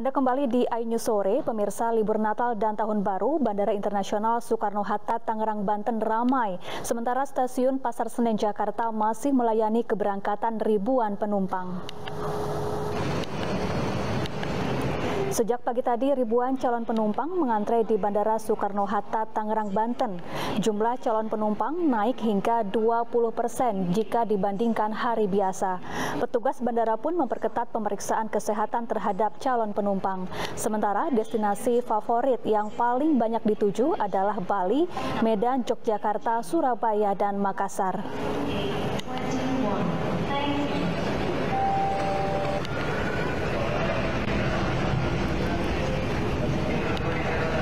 Anda kembali di iNews Sore, pemirsa. Libur Natal dan Tahun Baru, Bandara Internasional Soekarno-Hatta, Tangerang, Banten ramai. Sementara stasiun Pasar Senen, Jakarta masih melayani keberangkatan ribuan penumpang. Sejak pagi tadi, ribuan calon penumpang mengantre di Bandara Soekarno-Hatta, Tangerang, Banten. Jumlah calon penumpang naik hingga 20% jika dibandingkan hari biasa. Petugas bandara pun memperketat pemeriksaan kesehatan terhadap calon penumpang. Sementara destinasi favorit yang paling banyak dituju adalah Bali, Medan, Yogyakarta, Surabaya, dan Makassar.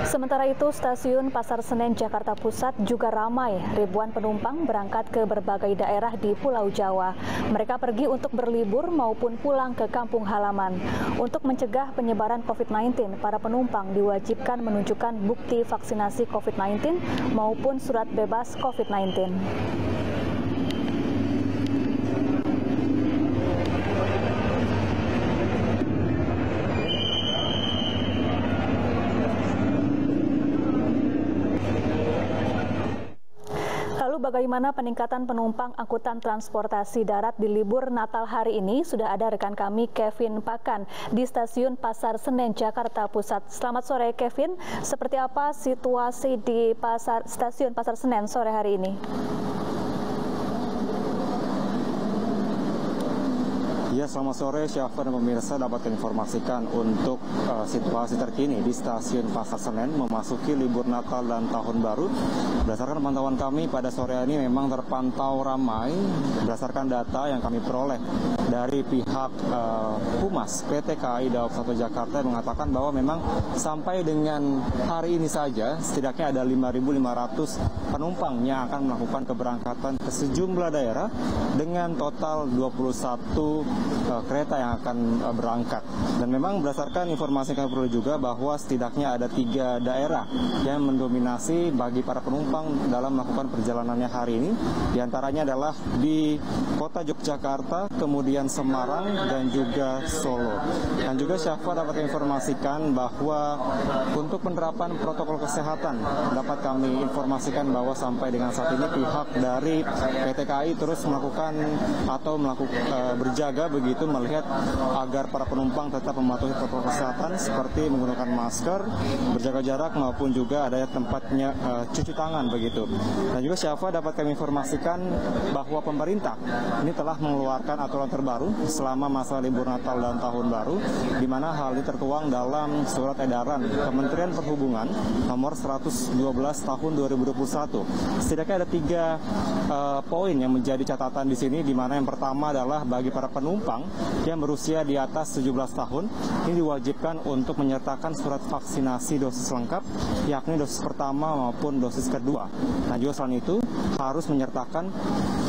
Sementara itu, stasiun Pasar Senen, Jakarta Pusat juga ramai. Ribuan penumpang berangkat ke berbagai daerah di Pulau Jawa. Mereka pergi untuk berlibur maupun pulang ke kampung halaman. Untuk mencegah penyebaran COVID-19, para penumpang diwajibkan menunjukkan bukti vaksinasi COVID-19 maupun surat bebas COVID-19. Bagaimana peningkatan penumpang angkutan transportasi darat di libur Natal hari ini? Sudah ada rekan kami Kevin Pakan di stasiun Pasar Senen, Jakarta Pusat. Selamat sore Kevin, seperti apa situasi di stasiun Pasar Senen sore hari ini? Ya, selamat sore Syafa dan pemirsa. Dapat informasikan untuk situasi terkini di stasiun Pasar Senen memasuki libur Natal dan Tahun Baru. Berdasarkan pantauan kami pada sore ini memang terpantau ramai berdasarkan data yang kami peroleh dari pihak Humas PT KAI Daob 1 Jakarta yang mengatakan bahwa memang sampai dengan hari ini saja setidaknya ada 5.500 penumpang yang akan melakukan keberangkatan ke sejumlah daerah dengan total 21 kereta yang akan berangkat. Dan memang berdasarkan informasi yang kami peroleh juga bahwa setidaknya ada 3 daerah yang mendominasi bagi para penumpang dalam melakukan perjalanannya hari ini. Di antaranya adalah di kota Yogyakarta, kemudian Semarang, dan juga Solo. Dan juga Syafa dapat informasikan bahwa untuk penerapan protokol kesehatan dapat kami informasikan bahwa sampai dengan saat ini pihak dari PT KAI terus melakukan atau berjaga begitu melihat agar para penumpang tetap mematuhi protokol kesehatan seperti menggunakan masker, berjaga jarak maupun juga ada tempatnya cuci tangan begitu. Dan juga Syafa dapat kami informasikan bahwa pemerintah ini telah mengeluarkan aturan terbaru selama masa libur Natal dan Tahun Baru, di mana hal ini tertuang dalam surat edaran Kementerian Perhubungan nomor 112 tahun 2021. Setidaknya ada 3 poin yang menjadi catatan di sini, di mana yang pertama adalah bagi para penumpang yang berusia di atas 17 tahun ini diwajibkan untuk menyertakan surat vaksinasi dosis lengkap, yakni dosis pertama maupun dosis kedua. Nah, juga selain itu harus menyertakan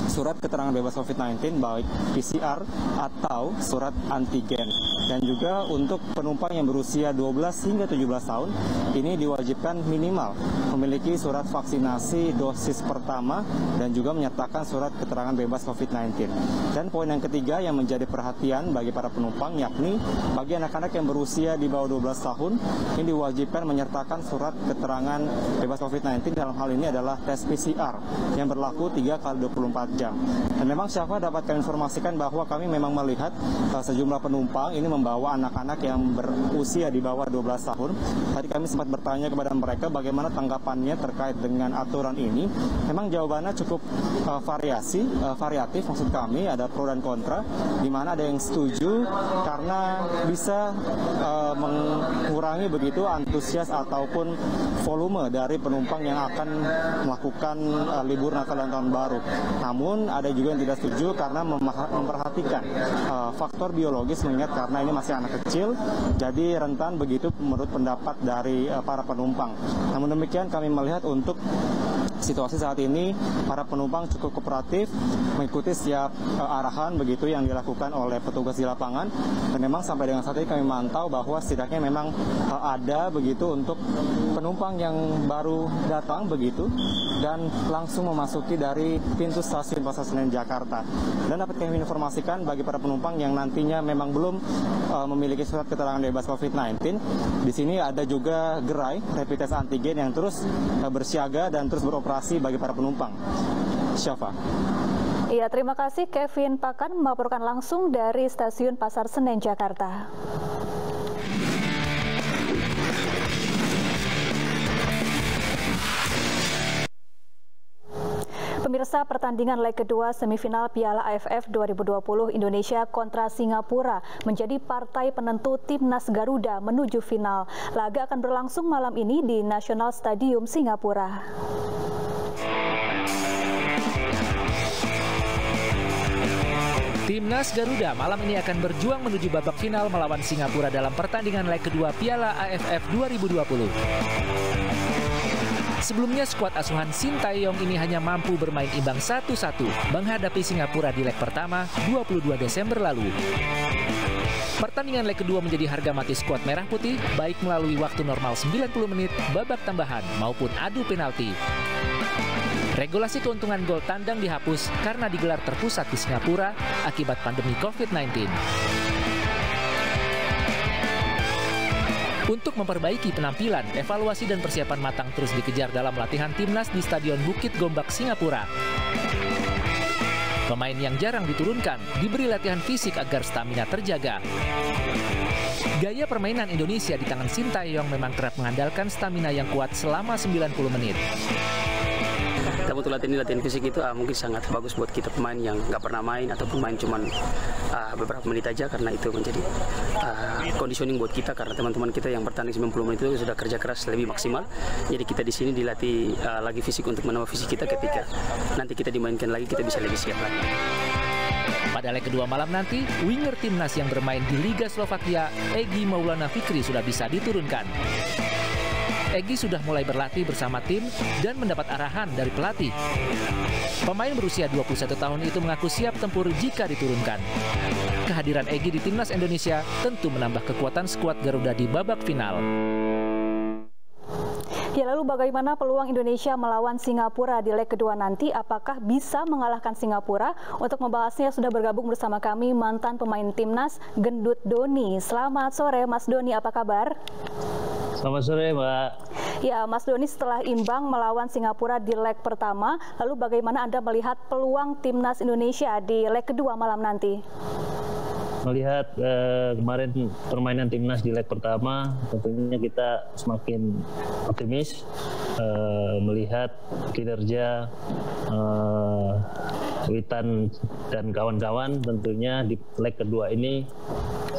surat keterangan bebas COVID-19 baik PCR atau surat antigen. Dan juga untuk penumpang yang berusia 12 hingga 17 tahun ini diwajibkan minimal memiliki surat vaksinasi dosis pertama dan juga menyertakan surat keterangan bebas COVID-19. Dan poin yang ketiga yang menjadi perhatian bagi para penumpang, yakni bagi anak-anak yang berusia di bawah 12 tahun ini diwajibkan menyertakan surat keterangan bebas COVID-19. Dalam hal ini adalah tes PCR yang berlaku 3 kali 24 jam. Dan memang Syafa dapat kami informasikan bahwa kami memang melihat sejumlah penumpang ini membawa anak-anak yang berusia di bawah 12 tahun. Tadi kami sempat bertanya kepada mereka bagaimana tanggapannya terkait dengan aturan ini. Memang jawabannya cukup variatif, maksud kami ada pro dan kontra, di mana ada yang setuju karena bisa mengurangi begitu antusias ataupun volume dari penumpang yang akan melakukan libur Natal dan Tahun Baru. Namun ada juga yang tidak setuju karena memperhatikan faktor biologis, mengingat karena ini masih anak kecil, jadi rentan begitu menurut pendapat dari para penumpang. Namun demikian kami melihat untuk situasi saat ini para penumpang cukup kooperatif mengikuti setiap arahan begitu yang dilakukan oleh petugas di lapangan, dan memang sampai dengan saat ini kami mantau bahwa setidaknya memang ada begitu untuk penumpang yang baru datang begitu dan langsung memasuki dari pintu stasiun Pasar Senen Jakarta. Dan dapat kami informasikan bagi para penumpang yang nantinya memang belum memiliki surat keterangan bebas COVID-19, di sini ada juga gerai rapid test antigen yang terus bersiaga dan terus beroperasi bagi para penumpang. Syafa. Iya, terima kasih Kevin Pakan melaporkan langsung dari Stasiun Pasar Senen Jakarta. Pemirsa, pertandingan leg kedua semifinal Piala AFF 2020 Indonesia kontra Singapura menjadi partai penentu Timnas Garuda menuju final. Laga akan berlangsung malam ini di National Stadium Singapura. Timnas Garuda malam ini akan berjuang menuju babak final melawan Singapura dalam pertandingan leg kedua Piala AFF 2020. Sebelumnya skuad asuhan Sintayong ini hanya mampu bermain imbang 1-1 menghadapi Singapura di leg pertama 22 Desember lalu. Pertandingan leg kedua menjadi harga mati skuad Merah Putih baik melalui waktu normal 90 menit, babak tambahan maupun adu penalti. Regulasi keuntungan gol tandang dihapus karena digelar terpusat di Singapura akibat pandemi COVID-19. Untuk memperbaiki penampilan, evaluasi dan persiapan matang terus dikejar dalam latihan timnas di Stadion Bukit Gombak, Singapura. Pemain yang jarang diturunkan diberi latihan fisik agar stamina terjaga. Gaya permainan Indonesia di tangan Sintayong memang kerap mengandalkan stamina yang kuat selama 90 menit. Kita butuh latihan fisik itu mungkin sangat bagus buat kita pemain yang nggak pernah main atau pemain cuman beberapa menit aja, karena itu menjadi conditioning buat kita, karena teman-teman kita yang bertanding 90 menit itu sudah kerja keras lebih maksimal. Jadi kita di sini dilatih lagi fisik untuk menambah fisik kita, ketika nanti kita dimainkan lagi kita bisa lebih siap lagi. Pada leg kedua malam nanti, winger timnas yang bermain di Liga Slovakia, Egy Maulana Fikri sudah bisa diturunkan. Egy sudah mulai berlatih bersama tim dan mendapat arahan dari pelatih. Pemain berusia 21 tahun itu mengaku siap tempur jika diturunkan. Kehadiran Egy di timnas Indonesia tentu menambah kekuatan skuad Garuda di babak final. Ya, lalu bagaimana peluang Indonesia melawan Singapura di leg kedua nanti? Apakah bisa mengalahkan Singapura? Untuk membahasnya sudah bergabung bersama kami mantan pemain timnas Gendut Doni. Selamat sore Mas Doni, apa kabar? Selamat sore, Mbak. Ya, Mas Doni, setelah imbang melawan Singapura di leg pertama, lalu bagaimana Anda melihat peluang timnas Indonesia di leg kedua malam nanti? Melihat kemarin permainan timnas di leg pertama, tentunya kita semakin optimis melihat kinerja Witan dan kawan-kawan. Tentunya di leg kedua ini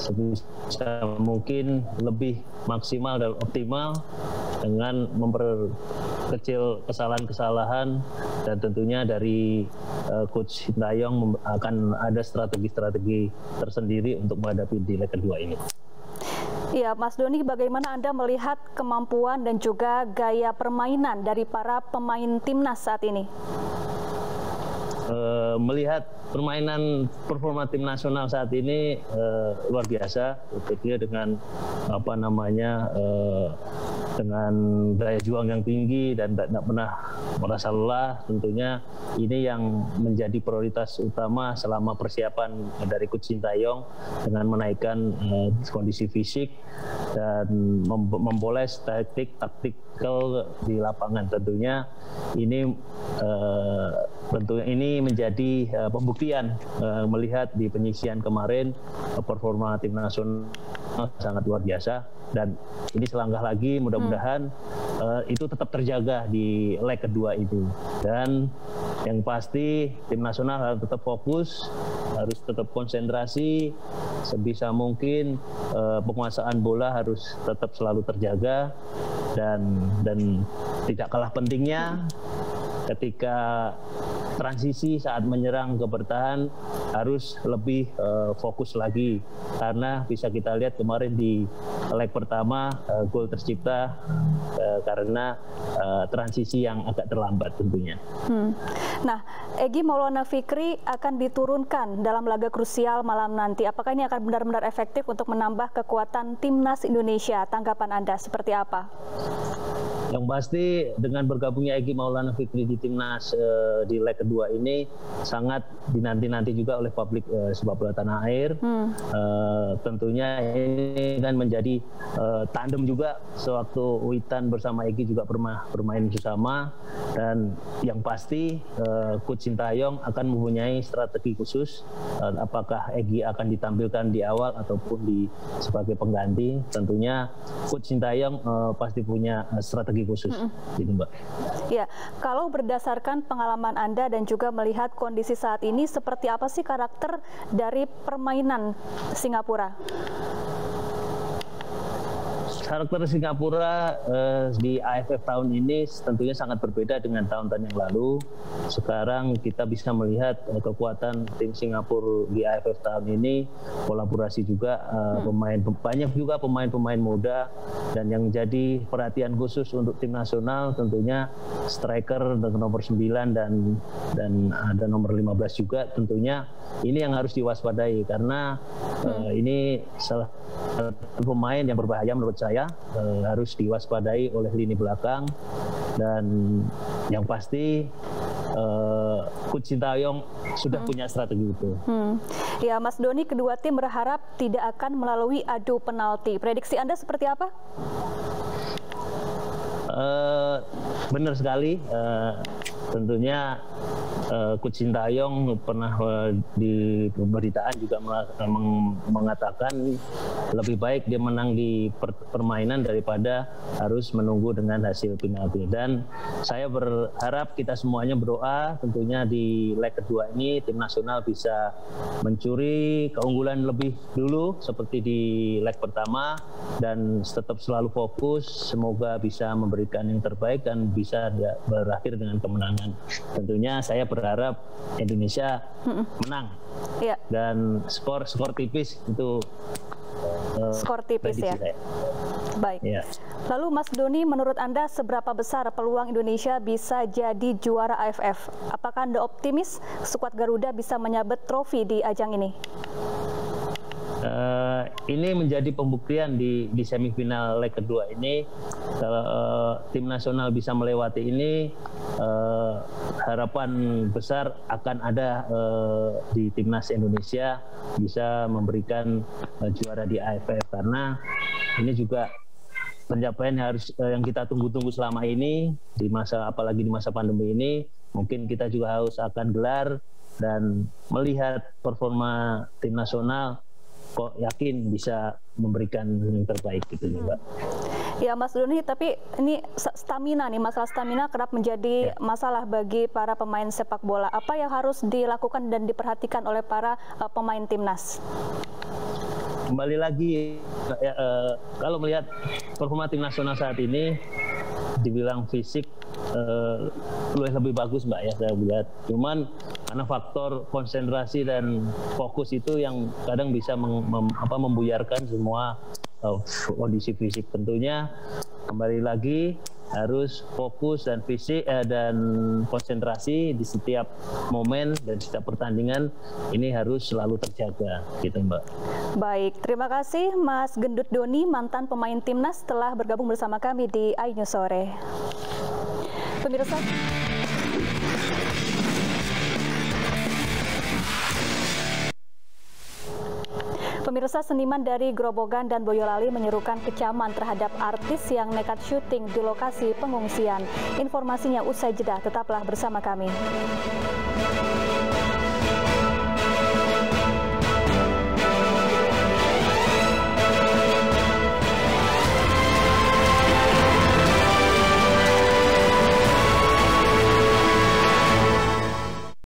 sebisa mungkin lebih maksimal dan optimal dengan memperkecil kesalahan-kesalahan, dan tentunya dari Coach Sintayong akan ada strategi-strategi tersendiri untuk menghadapi di leg kedua ini. Ya, Mas Doni, bagaimana Anda melihat kemampuan dan juga gaya permainan dari para pemain timnas saat ini? Melihat permainan performa tim nasional saat ini luar biasa, tentunya dengan dengan daya juang yang tinggi dan tidak pernah merasa lelah. Tentunya ini yang menjadi prioritas utama selama persiapan dari Coach Sintayong, dengan menaikkan kondisi fisik dan memboles taktikal di lapangan. Tentunya ini menjadi pembuktian melihat di penyisian kemarin performa tim nasional sangat luar biasa, dan ini selangkah lagi mudah-mudahan itu tetap terjaga di leg kedua itu. Dan yang pasti tim nasional harus tetap fokus, harus tetap konsentrasi, sebisa mungkin penguasaan bola harus tetap selalu terjaga, dan tidak kalah pentingnya ketika transisi saat menyerang ke bertahan harus lebih fokus lagi, karena bisa kita lihat kemarin di leg pertama gol tercipta karena transisi yang agak terlambat tentunya. Nah, Egy Maulana Fikri akan diturunkan dalam laga krusial malam nanti. Apakah ini akan benar-benar efektif untuk menambah kekuatan timnas Indonesia? Tanggapan Anda seperti apa? Yang pasti dengan bergabungnya Egy Maulana Fikri di timnas di leg kedua ini sangat dinanti-nanti juga oleh publik sepak bola tanah air. Tentunya ini kan menjadi tandem juga, sewaktu Witan bersama Egy juga pernah bermain bersama, dan yang pasti Coach Sintayong akan mempunyai strategi khusus, apakah Egy akan ditampilkan di awal ataupun sebagai pengganti. Tentunya Coach Sintayong pasti punya strategi khusus, gitu Mbak. Ya, kalau berdasarkan pengalaman Anda dan juga melihat kondisi saat ini, seperti apa sih karakter dari permainan Singapura? Karakter Singapura di AFF tahun ini tentunya sangat berbeda dengan tahun-tahun yang lalu. Sekarang kita bisa melihat kekuatan tim Singapura di AFF tahun ini, kolaborasi juga banyak juga pemain-pemain muda, dan yang jadi perhatian khusus untuk tim nasional tentunya striker dengan nomor 9 dan ada nomor 15 juga. Tentunya ini yang harus diwaspadai, karena ini salah satu pemain yang berbahaya menurut saya, harus diwaspadai oleh lini belakang. Dan yang pasti Coach Sintayong sudah punya strategi itu. Ya, Mas Doni, kedua tim berharap tidak akan melalui adu penalti. Prediksi Anda seperti apa? Benar sekali. Tentunya Coach Sintayong pernah di pemberitaan juga mengatakan lebih baik dia menang di permainan daripada harus menunggu dengan hasil penalti. Dan saya berharap, kita semuanya berdoa tentunya di leg kedua ini tim nasional bisa mencuri keunggulan lebih dulu seperti di leg pertama, dan tetap selalu fokus, semoga bisa memberikan yang terbaik dan bisa berakhir dengan kemenangan. Tentunya saya berharap Indonesia menang. Ya. Dan skor tipis itu. Skor tipis ya. Saya. Baik. Ya. Lalu Mas Doni, menurut Anda seberapa besar peluang Indonesia bisa jadi juara AFF? Apakah Anda optimis skuad Garuda bisa menyabet trofi di ajang ini? Ini menjadi pembuktian di semifinal leg kedua ini. Kalau tim nasional bisa melewati ini, harapan besar akan ada di timnas Indonesia bisa memberikan juara di AFF, karena ini juga pencapaian yang kita tunggu-tunggu selama ini apalagi di masa pandemi ini. Mungkin kita juga akan gelar dan melihat performa tim nasional, kok yakin bisa memberikan yang terbaik gitu juga. Ya Mas Doni, tapi ini masalah stamina kerap menjadi masalah bagi para pemain sepak bola. Apa yang harus dilakukan dan diperhatikan oleh para pemain timnas? Kembali lagi, kalau melihat performa tim nasional saat ini, dibilang fisik lebih bagus Mbak ya, saya lihat. Cuman karena faktor konsentrasi dan fokus itu yang kadang bisa membuyarkan semua kondisi fisik. Tentunya kembali lagi harus fokus dan fisik dan konsentrasi di setiap momen dan setiap pertandingan ini harus selalu terjaga, gitu Mbak. Baik, terima kasih Mas Gendut Doni, mantan pemain timnas, telah bergabung bersama kami di iNews Sore. Pemirsa, seniman dari Grobogan dan Boyolali menyerukan kecaman terhadap artis yang nekat syuting di lokasi pengungsian. Informasinya usai jeda, tetaplah bersama kami.